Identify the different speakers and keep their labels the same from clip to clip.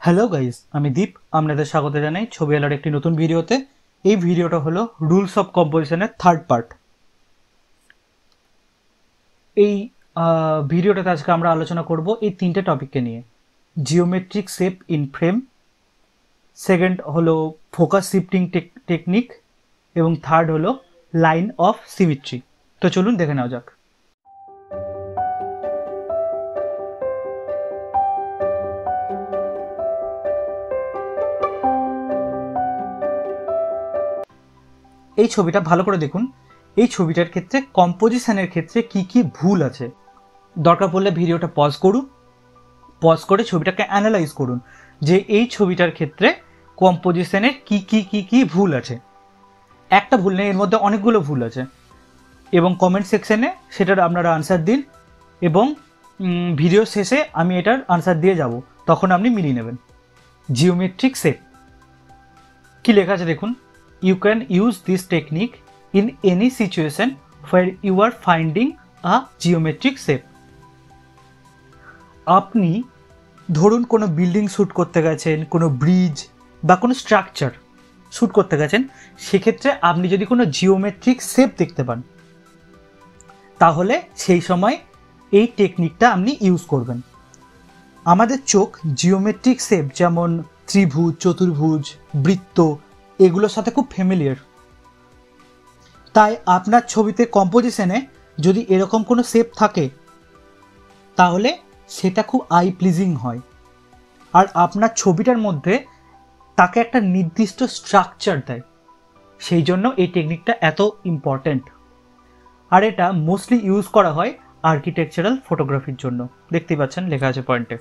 Speaker 1: Hello guys, আমি দীপ। আপনাদের স্বাগত জানাই ছবি আলার একটি নতুন ভিডিওতে। এই ভিডিওটা হলো রুলস অফ কম্পোজিশনের থার্ড পার্ট। এই ভিডিওটাতে আজকে আমরা আলোচনা করব এই তিনটে টপিককে নিয়ে: geometric shape in frame, second হলো ফোকাস শিফটিং টেকনিক, এবং থার্ড হলো লাইন অফ সিমেট্রি। তো চলুন দেখে নেওয়া যাক। এই ছবিটা ভালো করে দেখুন। এই ছবিটার ক্ষেত্রে কম্পোজিশনের ক্ষেত্রে কি কি ভুল আছে, দরকার পড়লে ভিডিওটা পজ করে ছবিটাকে অ্যানালাইজ করুন যে এই ছবিটার ক্ষেত্রে কম্পোজিশনের কি ভুল আছে। একটা ভুল নেই, এর মধ্যে অনেকগুলো ভুল আছে, এবং কমেন্ট সেকশনে সেটার আপনারা আনসার দিন, এবং ভিডিও শেষে আমি এটার আনসার দিয়ে যাব, তখন আপনি মিলিয়ে নেবেন। জিওমেট্রিক শেপ কি লেখা আছে দেখুন। You can use this technique in any situation where you are finding a geometric shape. আপনি ধরুন কোনো বিল্ডিং শ্যুট করতে গেছেন, কোনো ব্রিজ বা কোনো স্ট্রাকচার শ্যুট করতে গেছেন, সেক্ষেত্রে আপনি যদি কোনো জিওমেট্রিক শেপ দেখতে পান, তাহলে সেই সময় এই টেকনিকটা আপনি ইউজ করবেন। আমাদের চোখ জিওমেট্রিক শেপ যেমন ত্রিভুজ, চতুর্ভুজ, বৃত্ত এগুলোর সাথে খুব ফ্যামিলিয়ার। তাই আপনার ছবিতে কম্পোজিশনে যদি এরকম কোনো শেপ থাকে, তাহলে সেটা খুব আই প্লিজিং হয়, আর আপনার ছবিটার মধ্যে তাকে একটা নির্দিষ্ট স্ট্রাকচার দেয়। সেই জন্য এই টেকনিকটা এত ইম্পর্ট্যান্ট, আর এটা মোস্টলি ইউজ করা হয় আর্কিটেকচারাল ফটোগ্রাফির জন্য। দেখতেই পাচ্ছেন লেখা আছে পয়েন্টে।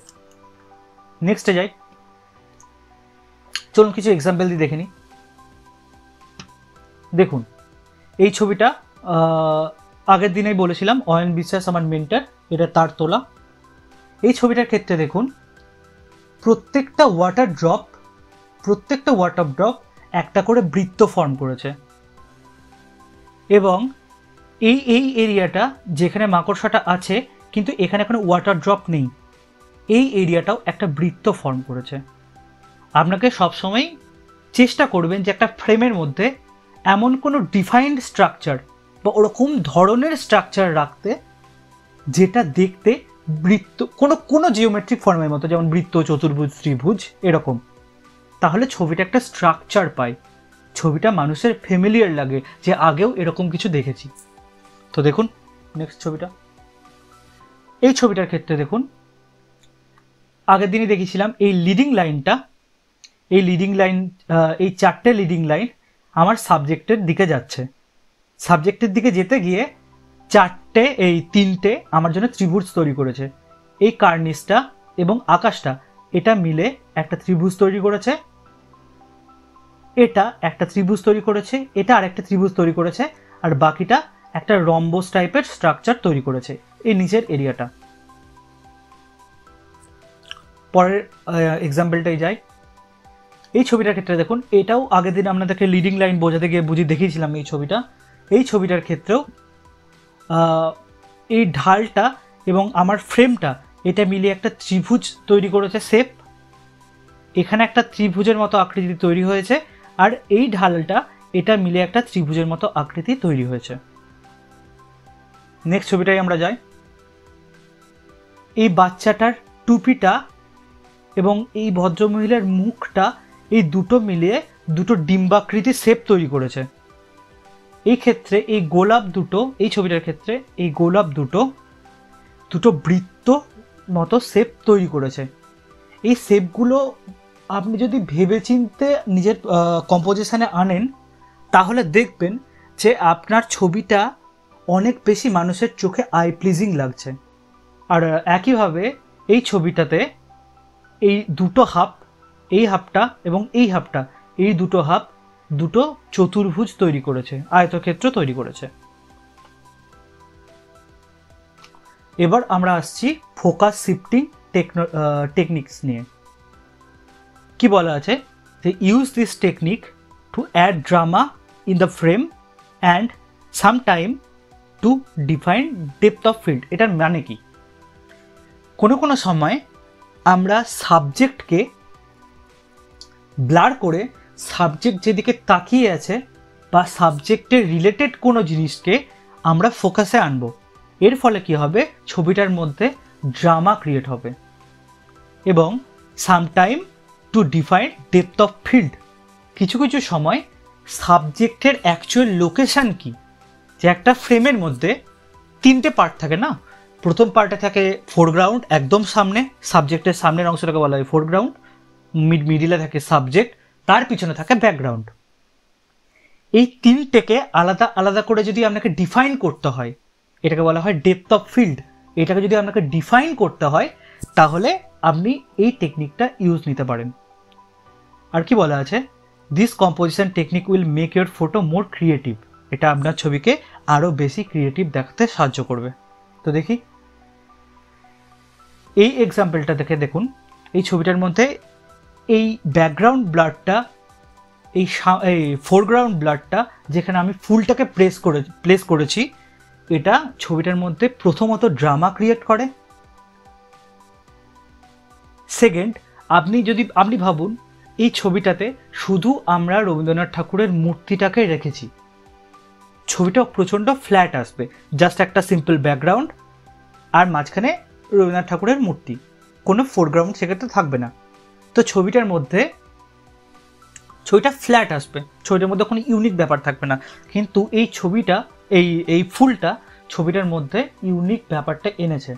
Speaker 1: নেক্সটে যাই, চলুন কিছু এক্সাম্পল দিয়ে দেখে নিই। দেখুন এই ছবিটা আগের দিনেই বলেছিলাম, অয়ন বিশ্বাস আমার মেন্টর, এটা তার তোলা। এই ছবিটার ক্ষেত্রে দেখুন প্রত্যেকটা ওয়াটার ড্রপ একটা করে বৃত্ত ফর্ম করেছে, এবং এই এরিয়াটা যেখানে মাকড়সাটা আছে, কিন্তু এখানে কোনো ওয়াটার ড্রপ নেই, এই এরিয়াটাও একটা বৃত্ত ফর্ম করেছে। আপনাকে সবসময় চেষ্টা করবেন যে একটা ফ্রেমের মধ্যে এমন কোনো ডিফাইন্ড স্ট্রাকচার বা ওরকম ধরনের স্ট্রাকচার রাখতে যেটা দেখতে বৃত্ত, কোনো জিওমেট্রিক ফর্মের মতো, যেমন বৃত্ত, চতুর্ভুজ, ত্রিভুজ এরকম। তাহলে ছবিটা একটা স্ট্রাকচার পায়, ছবিটা মানুষের ফ্যামিলিয়ার লাগে যে আগেও এরকম কিছু দেখেছি। তো দেখুন নেক্সট ছবিটা। এই ছবিটার ক্ষেত্রে দেখুন আগের দিনই দেখেছিলাম এই লিডিং লাইনটা, এই চারটে লিডিং লাইন আমার সাবজেক্টের দিকে যাচ্ছে। সাবজেক্টের দিকে যেতে গিয়ে তিনটে আমার জন্য ত্রিভুজ তৈরি করেছে। এই কার্নিসটা এবং আকাশটা এটা মিলে একটা ত্রিভুজ তৈরি করেছে, এটা একটা ত্রিভুজ তৈরি করেছে, এটা আর একটা ত্রিভুজ তৈরি করেছে, আর বাকিটা একটা রম্বোস টাইপের স্ট্রাকচার তৈরি করেছে এই নিচের এরিয়াটা। পরের এক্সাম্পলটাই যাই। এই ছবিটার ক্ষেত্রে দেখুন, এটাও আগের দিন আপনাদেরকে লিডিং লাইন বোঝাতে গিয়ে দেখিয়েছিলাম। এই ছবিটার ক্ষেত্রেও এই ঢালটা এবং আমার ফ্রেমটা এটা মিলিয়ে একটা ত্রিভুজ তৈরি করেছে শেপ। এখানে একটা ত্রিভুজের মতো আকৃতি তৈরি হয়েছে, আর এই ঢালটা এটা মিলে একটা ত্রিভুজের মতো আকৃতি তৈরি হয়েছে। নেক্সট ছবিটাই আমরা যাই। এই বাচ্চাটার টুপিটা এবং এই ভদ্রমহিলার মুখটা, এই দুটো মিলিয়ে দুটো ডিম্বাকৃতি শেপ তৈরি করেছে। এই ক্ষেত্রে এই গোলাপ দুটো, এই ছবিটার ক্ষেত্রে এই গোলাপ দুটো বৃত্ত মতো শেপ তৈরি করেছে। এই শেপগুলো আপনি যদি ভেবেচিন্তে নিজের কম্পোজিশনে আনেন, তাহলে দেখবেন যে আপনার ছবিটা অনেক বেশি মানুষের চোখে আই প্লিজিং লাগছে। আর একইভাবে এই ছবিটাতে এই দুটো হাফ, এই হাফটা এবং এই হাফটা, এই দুটো হাফ দুটো চতুর্ভুজ তৈরি করেছে, আয়তক্ষেত্র তৈরি করেছে। এবার আমরা আসছি ফোকাস শিফটিং টেকনিক্স নিয়ে। কি বলা আছে, যে use this technique to add drama in the frame and sometime to define depth of field. এটার মানে কি, কোনো সময় আমরা সাবজেক্টকে ব্লার করে সাবজেক্ট যেদিকে তাকিয়ে আছে বা সাবজেক্টের রিলেটেড কোনো জিনিসকে আমরা ফোকাসে আনবো। এর ফলে কি হবে, ছবিটার মধ্যে ড্রামা ক্রিয়েট হবে। এবং sometime to define depth of field, কিছু কিছু সময় সাবজেক্টের অ্যাকচুয়াল লোকেশান কি, যে একটা ফ্রেমের মধ্যে 3টে পার্ট থাকে না, প্রথম পার্টে থাকে ফোরগ্রাউন্ড, একদম সামনে, সাবজেক্টের সামনের অংশটাকে বলা হয় ফোরগ্রাউন্ড, মিডিলে থাকে সাবজেক্ট, তার পিছনে থাকে ব্যাকগ্রাউন্ড। এই 3টেকে আলাদা আলাদা করে যদি আপনাকে ডিফাইন করতে হয়, এটাকে বলা হয় ডেপথ অফ ফিল্ড। এটাকে যদি আপনাকে ডিফাইন করতে হয় তাহলে আপনি এই টেকনিকটা ইউজ নিতে পারেন। আর কি বলা আছে, this composition technique will make your photo more creative, এটা আপনার ছবিকে আরও বেশি ক্রিয়েটিভ দেখাতে সাহায্য করবে। তো দেখি এই এক্সাম্পলটা দেখে দেখুন, এই ছবিটার মধ্যে এই ব্যাকগ্রাউন্ড ব্লারটা, এই ফোরগ্রাউন্ড ব্লারটা যেখানে আমি ফুলটাকে প্লেস করেছি, এটা ছবিটার মধ্যে প্রথমত ড্রামা ক্রিয়েট করে। সেকেন্ড, আপনি ভাবুন এই ছবিটাতে শুধু আমরা রবীন্দ্রনাথ ঠাকুরের মূর্তিটাকে রেখেছি, ছবিটা প্রচণ্ড ফ্ল্যাট আসবে, জাস্ট একটা সিম্পল ব্যাকগ্রাউন্ড আর মাঝখানে রবীন্দ্রনাথ ঠাকুরের মূর্তি, কোনো ফোরগ্রাউন্ড সেক্ষেত্রে থাকবে না। তো ছবিটা ফ্ল্যাট আসবে, ছবিটার মধ্যে কোনো ইউনিক ব্যাপার থাকবে না। কিন্তু এই ছবিটা, এই ফুলটা ছবিটার মধ্যে ইউনিক ব্যাপারটা এনেছে।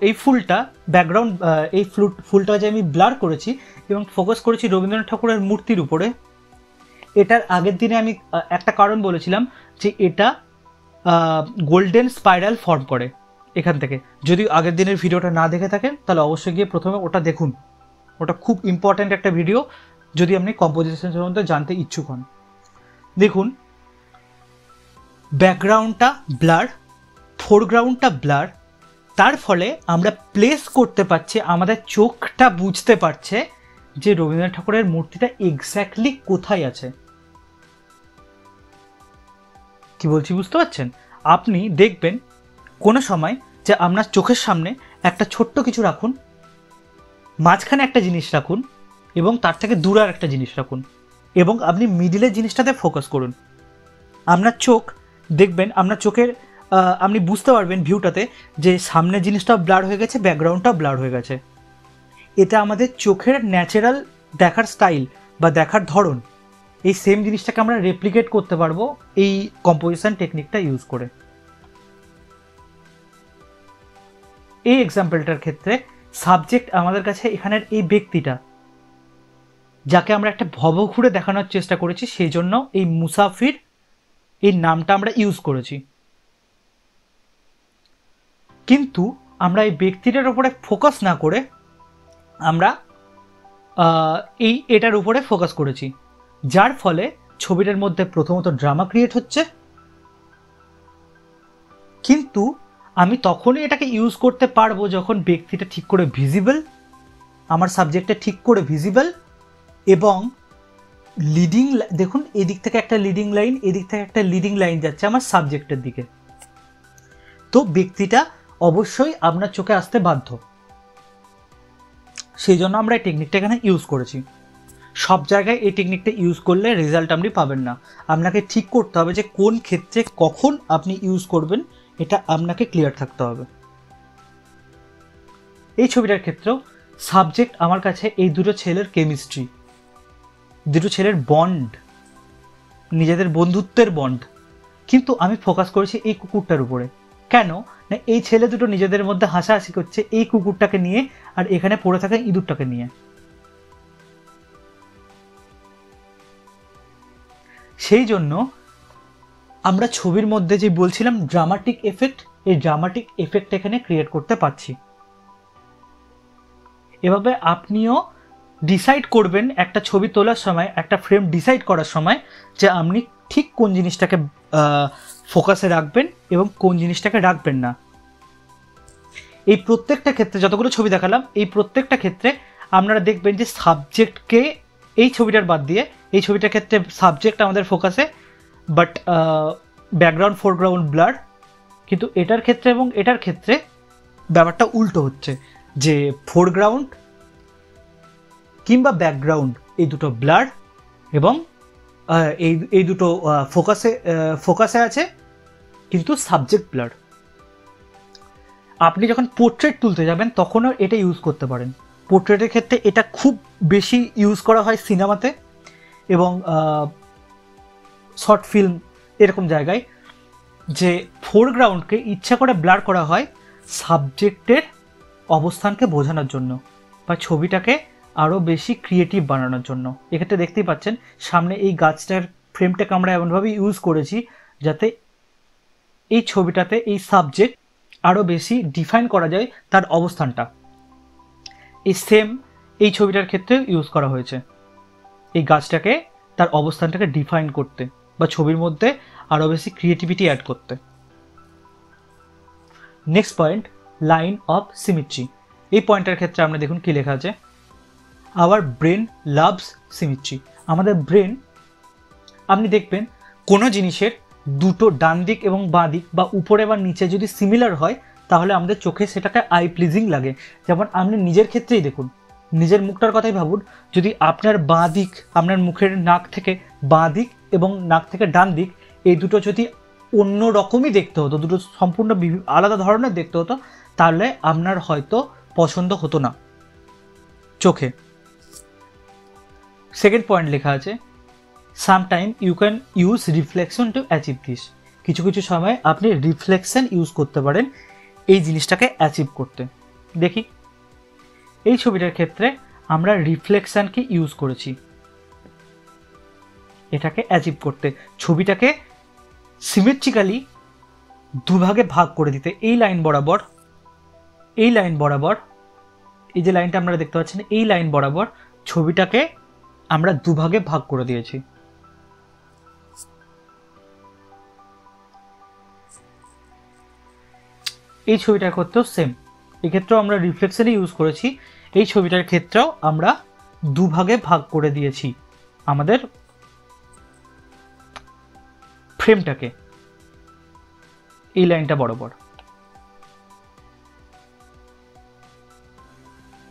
Speaker 1: এই ফুলটা ব্যাকগ্রাউন্ড, এই ফুলটা যে আমি ব্লার করেছি এবং ফোকাস করেছি রবীন্দ্রনাথ ঠাকুরের মূর্তির উপরে, এটার আগের দিনে আমি একটা কারণ বলেছিলাম যে এটা গোল্ডেন স্পাইরাল ফর্ম করে এখান থেকে। যদি আগের দিনের ভিডিওটা না দেখে থাকেন তাহলে অবশ্যই গিয়ে প্রথমে ওটা দেখুন, ওটা খুব ইম্পর্ট্যান্ট একটা ভিডিও যদি আপনি কম্পোজিশন সম্বন্ধে জানতে ইচ্ছুক হন। দেখুন ব্যাকগ্রাউন্ডটা ব্লার, ফোরগ্রাউন্ডটা ব্লার, তার ফলে আমরা প্লেস করতে পারছি, আমাদের চোখটা বুঝতে পারছে যে রবীন্দ্রনাথ ঠাকুরের মূর্তিটা এক্স্যাক্টলি কোথায় আছে। কি বলছি বুঝতে পারছেন? আপনি দেখবেন কোনো সময় যে আপনার চোখের সামনে একটা ছোট্ট কিছু রাখুন, মাঝখানে একটা জিনিস রাখুন এবং তার থেকে দূরে আর একটা জিনিস রাখুন এবং আপনি মিডিলের জিনিসটাতে ফোকাস করুন। আপনার চোখ দেখবেন, আপনার চোখের আপনি বুঝতে পারবেন ভিউটাতে যে সামনের জিনিসটাও ব্লার হয়ে গেছে, ব্যাকগ্রাউন্ডটাও ব্লার হয়ে গেছে। এটা আমাদের চোখের ন্যাচারাল দেখার স্টাইল বা দেখার ধরন, এই সেম জিনিসটাকে আমরা রেপ্লিকেট করতে পারবো এই কম্পোজিশন টেকনিকটা ইউজ করে। এই এক্সাম্পলটার ক্ষেত্রে সাবজেক্ট আমাদের কাছে এখানের এই ব্যক্তিটা, যাকে আমরা একটা ভবঘুরে দেখানোর চেষ্টা করেছি, সেই জন্য এই মুসাফির এই নামটা আমরা ইউজ করেছি। কিন্তু আমরা এই ব্যক্তিটার উপরে ফোকাস না করে আমরা এটার উপরে ফোকাস করেছি, যার ফলে ছবিটার মধ্যে প্রথমত ড্রামা ক্রিয়েট হচ্ছে। কিন্তু আমি তখনই এটাকে ইউজ করতে পারবো যখন ব্যক্তিটা ঠিক করে ভিজিবল, আমার সাবজেক্টটা ঠিক করে ভিজিবল এবং লিডিং, দেখুন এদিক থেকে একটা লিডিং লাইন, এদিক থেকে একটা লিডিং লাইন যাচ্ছে আমার সাবজেক্টের দিকে। তো ব্যক্তিটা অবশ্যই আপনার চোখে আসতে বাধ্য, সেই জন্য আমরা এই টেকনিকটা এখানে ইউজ করেছি। সব জায়গায় এই টেকনিকটা ইউজ করলে রেজাল্ট আপনি পাবেন না, আপনাকে ঠিক করতে হবে যে কোন ক্ষেত্রে কখন আপনি ইউজ করবেন, এটা আপনাকে ক্লিয়ার থাকতে হবে। এই ছবিটার ক্ষেত্রেও সাবজেক্ট আমার কাছে এই দুটো ছেলের কেমিস্ট্রি, দুটো ছেলের বন্ড, নিজেদের বন্ধুত্বের বন্ড, কিন্তু আমি ফোকাস করেছি এই কুকুরটার উপরে। কেন না, এই ছেলে দুটো নিজেদের মধ্যে হাসাহাসি করছে এই কুকুরটাকে নিয়ে আর এখানে পড়ে থাকা ইঁদুরটাকে নিয়ে। সেই জন্য আমরা ছবির মধ্যে যে বলছিলাম ড্রামাটিক এফেক্ট, এই ড্রামাটিক এফেক্ট এখানে ক্রিয়েট করতে পারছি। এভাবে আপনিও ডিসাইড করবেন একটা ছবি তোলার সময়, একটা ফ্রেম ডিসাইড করার সময় যে আপনি ঠিক কোন জিনিসটাকে ফোকাসে রাখবেন এবং কোন জিনিসটাকে রাখবেন না। এই প্রত্যেকটা ক্ষেত্রে যতগুলো ছবি দেখালাম, এই প্রত্যেকটা ক্ষেত্রে আপনারা দেখবেন যে সাবজেক্টকে, এই ছবিটার বাদ দিয়ে এই ছবিটার ক্ষেত্রে সাবজেক্ট আমাদের ফোকাসে, বাট ব্যাকগ্রাউন্ড ফোরগ্রাউন্ড ব্লার। কিন্তু এটার ক্ষেত্রে এবং এটার ক্ষেত্রে ব্যাপারটা উল্টো হচ্ছে, যে ফোরগ্রাউন্ড কিংবা ব্যাকগ্রাউন্ড এই দুটো ব্লার এবং এই দুটো ফোকাসে আছে কিন্তু সাবজেক্ট ব্লার। আপনি যখন পোর্ট্রেট তুলতে যাবেন তখনও এটা ইউজ করতে পারেন। পোর্ট্রেটের ক্ষেত্রে এটা খুব বেশি ইউজ করা হয় সিনেমাতে এবং শর্ট ফিল্ম এরকম জায়গায়, যে ফোরগ্রাউন্ডকে ইচ্ছা করে ব্লার করা হয় সাবজেক্টের অবস্থানকে বোঝানোর জন্য বা ছবিটাকে আরও বেশি ক্রিয়েটিভ বানানোর জন্য। এক্ষেত্রে দেখতেই পাচ্ছেন সামনে এই গাছটার ফ্রেমটাকে আমরা এমনভাবে ইউজ করেছি যাতে এই ছবিটাতে এই সাবজেক্ট আরও বেশি ডিফাইন করা যায় তার অবস্থানটা। এই সেম এই ছবিটার ক্ষেত্রে ইউজ করা হয়েছে এই গাছটাকে তার অবস্থানটাকে ডিফাইন করতে বা ছবির মধ্যে আরও বেশি ক্রিয়েটিভিটি অ্যাড করতে। Next point, line of symmetry. এই পয়েন্টের ক্ষেত্রে আমরা দেখুন কি লেখা আছে, আওয়ার ব্রেন লাভস সিমেট্রি। আমাদের ব্রেন, আপনি দেখবেন কোনো জিনিসের দুটো ডান দিক এবং বাঁ দিক বা উপরে বা নিচে যদি সিমিলার হয় তাহলে আমাদের চোখে সেটাকে আই প্লিজিং লাগে। যেমন আপনি নিজের ক্ষেত্রেই দেখুন, নিজের মুখটার কথাই ভাবুন, যদি আপনার বাঁ দিক, আপনার মুখের নাক থেকে বাঁ দিক এবং নাক থেকে ডান দিক এই দুটো যদি অন্য রকমই দেখতে হতো, দুটো সম্পূর্ণ আলাদা ধরনের দেখতে হতো, তাহলে আপনার হয়তো পছন্দ হতো না চোখে। সেকেন্ড পয়েন্ট লেখা আছে, sometime you can use reflection to achieve this. কিছু কিছু সময় আপনি রিফ্লেকশন ইউজ করতে পারেন এই জিনিসটাকে অ্যাচিভ করতে। দেখি এই ছবিটার ক্ষেত্রে আমরা রিফ্লেকশনকে ইউজ করেছি এটাকে অ্যাচিভ করতে, ছবিটাকে সিমেট্রিক্যালি দুভাগে ভাগ করে দিতে। এই লাইন বরাবর, এই লাইন বরাবর, এই যে লাইনটা আপনারা দেখতে পাচ্ছেন, এই লাইন বরাবর ছবিটাকে আমরা দুভাগে ভাগ করে দিয়েছি। এই ছবিটার ক্ষেত্রেও সেম, এক্ষেত্রেও আমরা রিফ্লেকশনই ইউজ করেছি। এই ছবিটার ক্ষেত্রেও আমরা দুভাগে ভাগ করে দিয়েছি আমাদের ফ্রেমটাকে এই লাইনটা বরাবর,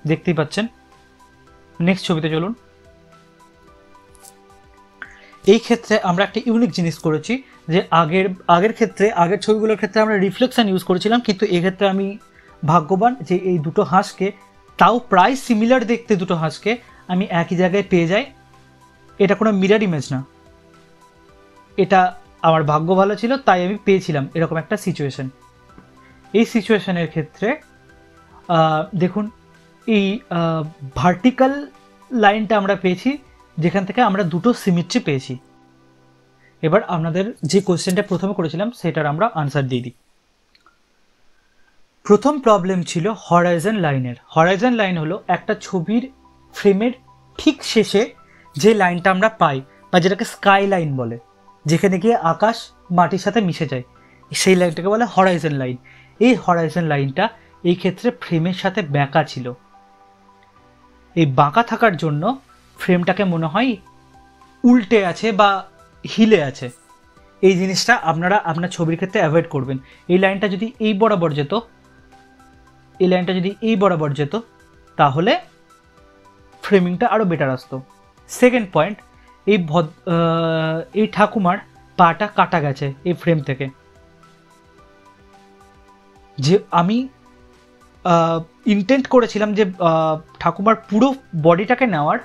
Speaker 1: দেখতেই পাচ্ছেন। নেক্সট ছবিতে চলুন। এই ক্ষেত্রে আমরা একটা ইউনিক জিনিস করেছি যে আগের ক্ষেত্রে, আগের ছবিগুলোর ক্ষেত্রে আমরা রিফ্লেকশন ইউজ করেছিলাম, কিন্তু এক্ষেত্রে আমি ভাগ্যবান যে এই দুটো হাঁসকে, তাও প্রায় সিমিলার দেখতে দুটো হাঁসকে আমি একই জায়গায় পেয়ে যাই। এটা কোনো মিরর ইমেজ না, এটা আমার ভাগ্য ভালো ছিল তাই আমি পেয়েছিলাম এরকম একটা সিচুয়েশন। এই সিচুয়েশনের ক্ষেত্রে দেখুন এই ভার্টিক্যাল লাইনটা আমরা পেয়েছি যেখান থেকে আমরা দুটো সিমেট্রি পেয়েছি। এবার আপনাদের যে কোয়েশ্চেনটা প্রথমে করেছিলাম সেটার আমরা আনসার দিয়ে দিই। প্রথম প্রবলেম ছিল হরাইজন লাইনের। হরাইজন লাইন হলো একটা ছবির ফ্রেমের ঠিক শেষে যে লাইনটা আমরা পাই বা যেটাকে স্কাই লাইন বলে, যেখানে গিয়ে আকাশ মাটির সাথে মিশে যায়, সেই লাইনটাকে বলে হরাইজন লাইন। এই হরাইজন লাইনটা এই ক্ষেত্রে ফ্রেমের সাথে বাঁকা ছিল। এই বাঁকা থাকার জন্য ফ্রেমটাকে মনে হয় উল্টে আছে বা হিলে আছে। এই জিনিসটা আপনারা আপনার ছবির ক্ষেত্রে অ্যাভয়েড করবেন। এই লাইনটা যদি এই বরাবর যেত, এই লাইনটা যদি এই বরাবর যেত তাহলে ফ্রেমিংটা আরও বেটার আসতো। সেকেন্ড পয়েন্ট, এই ঠাকুমার পাটা কাটা গেছে এই ফ্রেম থেকে। যে আমি ইন্টেন্ট করেছিলাম যে ঠাকুমার পুরো বডিটাকে নেওয়ার,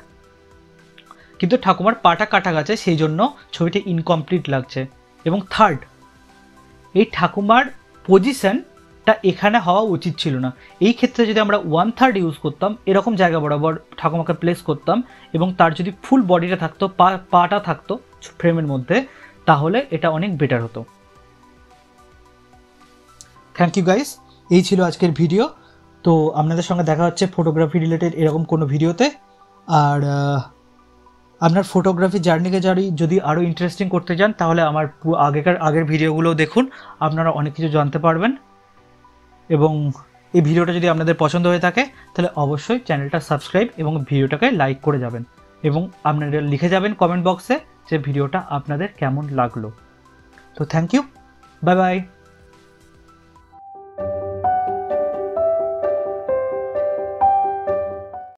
Speaker 1: কিন্তু ঠাকুমার পাটা কাটা গেছে, সেই জন্য ছবিটা ইনকমপ্লিট লাগছে। এবং থার্ড, এই ঠাকুমার পজিশনটা এখানে হওয়া উচিত ছিল না। এই ক্ষেত্রে যদি আমরা 1/3 ইউজ করতাম, এরকম জায়গা বরাবর ঠাকুমাকে প্লেস করতাম এবং তার যদি ফুল বডিটা থাকতো, পাটা থাকতো ফ্রেমের মধ্যে, তাহলে এটা অনেক বেটার হতো। থ্যাংক ইউ গাইস, এই ছিল আজকের ভিডিও। তো আপনাদের সঙ্গে দেখা হচ্ছে ফটোগ্রাফি রিলেটেড এরকম কোনো ভিডিওতে। আর আপনার ফটোগ্রাফি জার্নিকে যদি আরও ইন্টারেস্টিং করতে চান তাহলে আমার আগের ভিডিওগুলো দেখুন, আপনারা অনেক কিছু জানতে পারবেন। এবং এই ভিডিওটা যদি আপনাদের পছন্দ হয়ে থাকে তাহলে অবশ্যই চ্যানেলটা সাবস্ক্রাইব এবং ভিডিওটাকে লাইক করে যাবেন এবং আপনারা লিখে যাবেন কমেন্ট বক্সে যে ভিডিওটা আপনাদের কেমন লাগলো। তো থ্যাংক ইউ, বাই বাই।